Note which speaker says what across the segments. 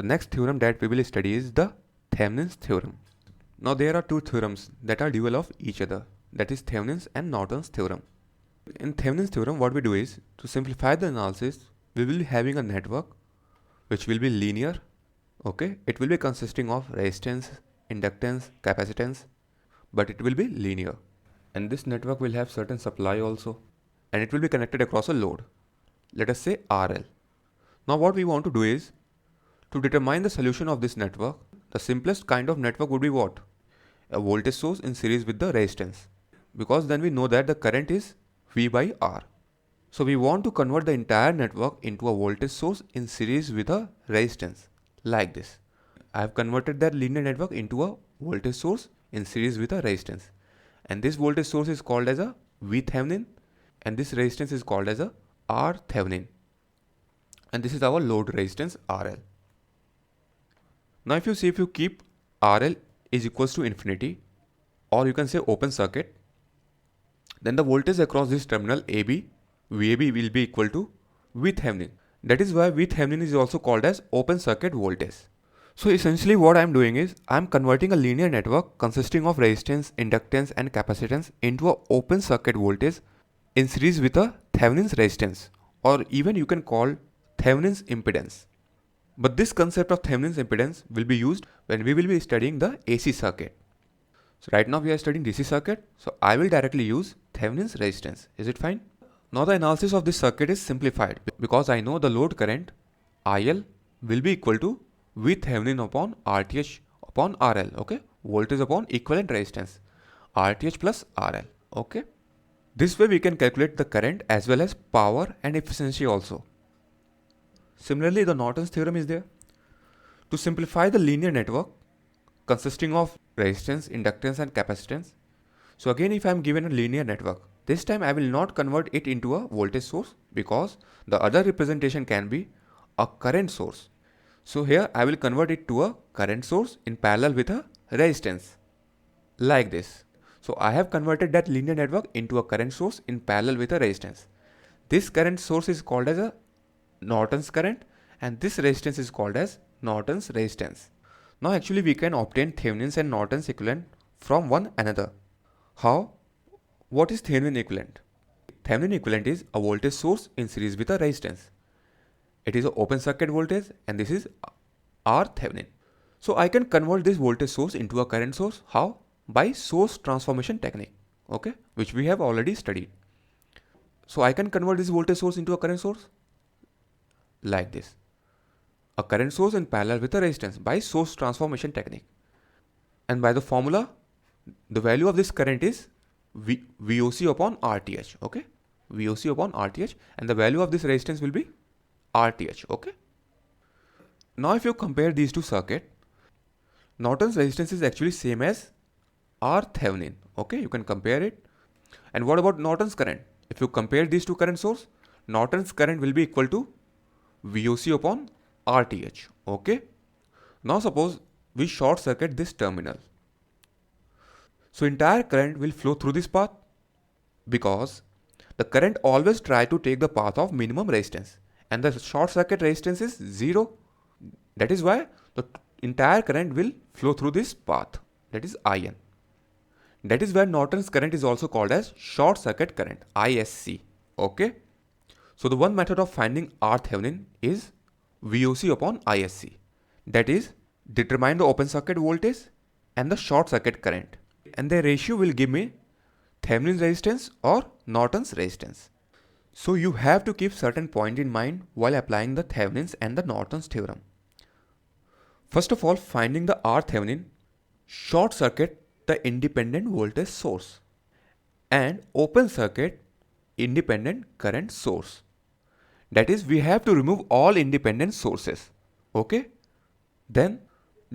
Speaker 1: The next theorem that we will study is the Thevenin's theorem. Now there are two theorems that are dual of each other, that is Thevenin's and Norton's theorem. In Thevenin's theorem, what we do is, to simplify the analysis, we will be having a network which will be linear. Okay, it will be consisting of resistance, inductance, capacitance, but it will be linear. And this network will have certain supply also, and it will be connected across a load. Let us say RL. Now what we want to do is, to determine the solution of this network, the simplest kind of network would be what? A voltage source in series with the resistance. Because then we know that the current is V by R. So we want to convert the entire network into a voltage source in series with a resistance, like this. I have converted that linear network into a voltage source in series with a resistance. And this voltage source is called as a V Thevenin, and this resistance is called as a R Thevenin. And this is our load resistance RL. Now if you keep RL is equals to infinity, or you can say open circuit, then the voltage across this terminal AB, VAB will be equal to VThevenin. That is why VThevenin is also called as open circuit voltage. So essentially what I am doing is, I am converting a linear network consisting of resistance, inductance and capacitance into an open circuit voltage in series with a Thevenin's resistance, or even you can call Thevenin's impedance. But this concept of Thevenin's impedance will be used when we will be studying the AC circuit. So right now we are studying DC circuit, so I will directly use Thevenin's resistance. Is it fine? Now the analysis of this circuit is simplified because I know the load current IL will be equal to VThevenin upon RTh upon RL. Okay, voltage upon equivalent resistance, RTh plus RL. Okay, this way we can calculate the current as well as power and efficiency also. Similarly, the Norton's theorem is there. To simplify the linear network consisting of resistance, inductance and capacitance. So again, if I am given a linear network, this time I will not convert it into a voltage source because the other representation can be a current source. So here I will convert it to a current source in parallel with a resistance, like this. So I have converted that linear network into a current source in parallel with a resistance. This current source is called as a Norton's current, and this resistance is called as Norton's resistance. Now actually we can obtain Thevenin's and Norton's equivalent from one another. How? What is Thevenin equivalent? Thevenin equivalent is a voltage source in series with a resistance. It is an open circuit voltage and this is R Thevenin. So I can convert this voltage source into a current source. How? By source transformation technique, okay, which we have already studied. So I can convert this voltage source into a current source like this. A current source in parallel with a resistance by source transformation technique. And by the formula, the value of this current is VOC upon RTh, okay? VOC upon RTh, and the value of this resistance will be RTh, okay? Now if you compare these two circuits, Norton's resistance is actually same as R Thevenin, okay? You can compare it. And what about Norton's current? If you compare these two current source, Norton's current will be equal to VOC upon RTh, okay? Now suppose we short circuit this terminal. So entire current will flow through this path because the current always try to take the path of minimum resistance and the short circuit resistance is 0. That is why the entire current will flow through this path, that is IN. That is why Norton's current is also called as short circuit current, ISC, okay? So the one method of finding R Thevenin is VOC upon ISC. That is, determine the open circuit voltage and the short circuit current. And the ratio will give me Thevenin's resistance or Norton's resistance. So you have to keep certain point in mind while applying the Thevenin's and the Norton's theorem. First of all, finding the R Thevenin, short circuit the independent voltage source and open circuit independent current source. That is, we have to remove all independent sources, okay? Then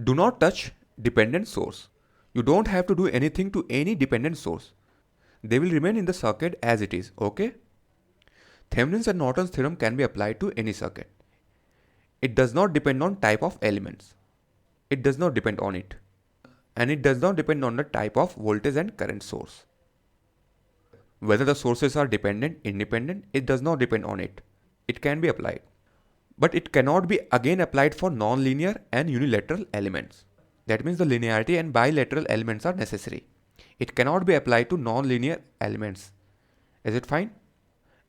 Speaker 1: do not touch dependent source. You don't have to do anything to any dependent source. They will remain in the circuit as it is, okay? Thevenin's and Norton's theorem can be applied to any circuit. It does not depend on type of elements. It does not depend on it. And it does not depend on the type of voltage and current source. Whether the sources are dependent, independent, it does not depend on it. It can be applied. but it cannot be again applied for non-linear and unilateral elements. That means the linearity and bilateral elements are necessary. It cannot be applied to non-linear elements. Is it fine?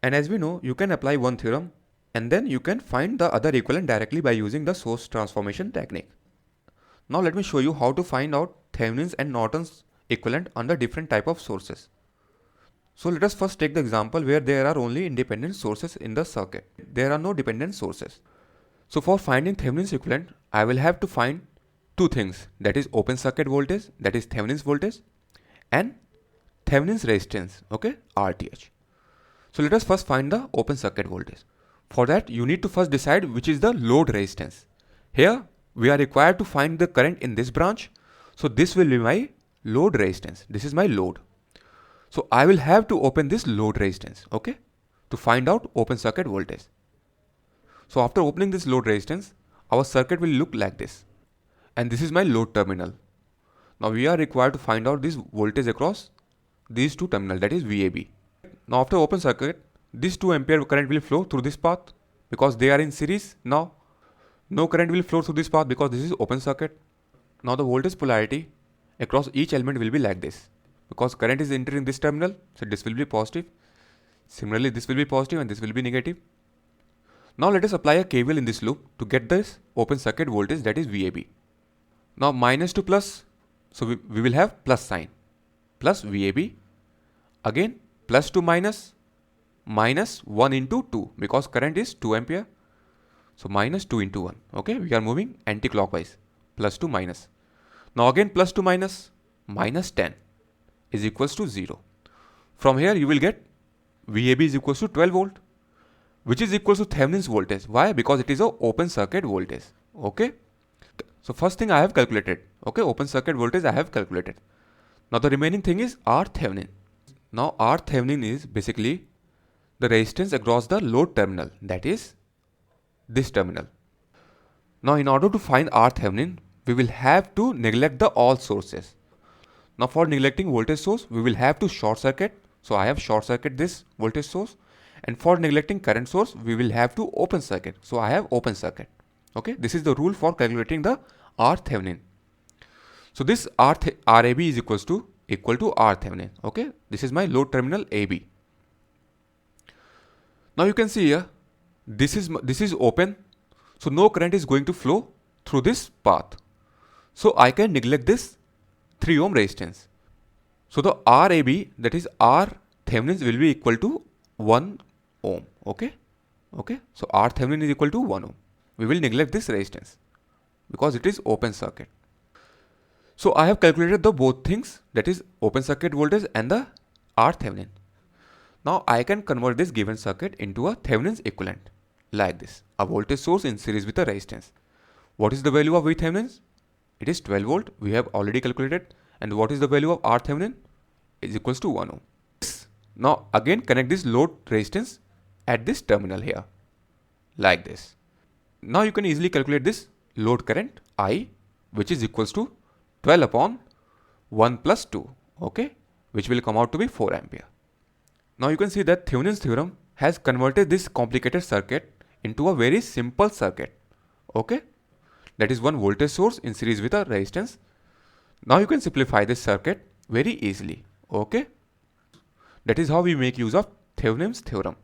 Speaker 1: And as we know, you can apply one theorem and then you can find the other equivalent directly by using the source transformation technique. Now let me show you how to find out Thevenin's and Norton's equivalent under different type of sources. So let us first take the example where there are only independent sources in the circuit. There are no dependent sources. So for finding Thevenin's equivalent, I will have to find two things, that is open circuit voltage, that is Thevenin's voltage, and Thevenin's resistance, okay, RTh. So let us first find the open circuit voltage. For that, you need to first decide which is the load resistance. Here we are required to find the current in this branch. So this will be my load resistance. This is my load. So I will have to open this load resistance, okay, to find out open circuit voltage. So after opening this load resistance, our circuit will look like this. And this is my load terminal. Now we are required to find out this voltage across these two terminals, that is VAB. Now after open circuit, this 2 ampere current will flow through this path because they are in series. Now no current will flow through this path because this is open circuit. Now the voltage polarity across each element will be like this. Because current is entering this terminal, so this will be positive. Similarly, this will be positive and this will be negative. Now let us apply a KVL in this loop to get this open circuit voltage, that is VAB. Now minus to plus, so we will have plus sign. Plus VAB. Again plus to minus, minus 1 into 2 because current is 2 ampere. So minus 2 into 1. Okay, we are moving anti-clockwise. Plus to minus. Now again plus to minus, minus 10 is equals to 0. From here you will get VAB is equals to 12 volt, which is equals to Thevenin's voltage. Why? Because it is a open circuit voltage. Okay. So first thing I have calculated. Okay, open circuit voltage I have calculated. Now the remaining thing is R Thevenin. Now R Thevenin is basically the resistance across the load terminal, that is this terminal. Now in order to find R Thevenin, we will have to neglect the all sources. Now for neglecting voltage source, we will have to short circuit. So I have short circuit this voltage source. And for neglecting current source, we will have to open circuit. So I have open circuit. Okay, this is the rule for calculating the R Thevenin. So this RAB is equal to R Thevenin. Okay, this is my load terminal AB. Now you can see here, this is open. So no current is going to flow through this path. So I can neglect this 3 ohm resistance. So the RAB, that is R Thevenin, will be equal to 1 ohm. Okay. So R Thevenin is equal to 1 ohm. We will neglect this resistance because it is open circuit. So I have calculated the both things, that is open circuit voltage and the R Thevenin. Now I can convert this given circuit into a Thevenin's equivalent like this. A voltage source in series with a resistance. What is the value of VThevenin? It is 12 volt. We have already calculated. And what is the value of R Thevenin? Is equals to 1 ohm. Now again connect this load resistance at this terminal here like this. Now you can easily calculate this load current I, which is equals to 12 upon 1 plus 2, okay, which will come out to be 4 ampere. Now you can see that Thevenin's theorem has converted this complicated circuit into a very simple circuit, okay, that is one voltage source in series with a resistance. Now you can simplify this circuit very easily, okay. That is how we make use of Thevenin's theorem.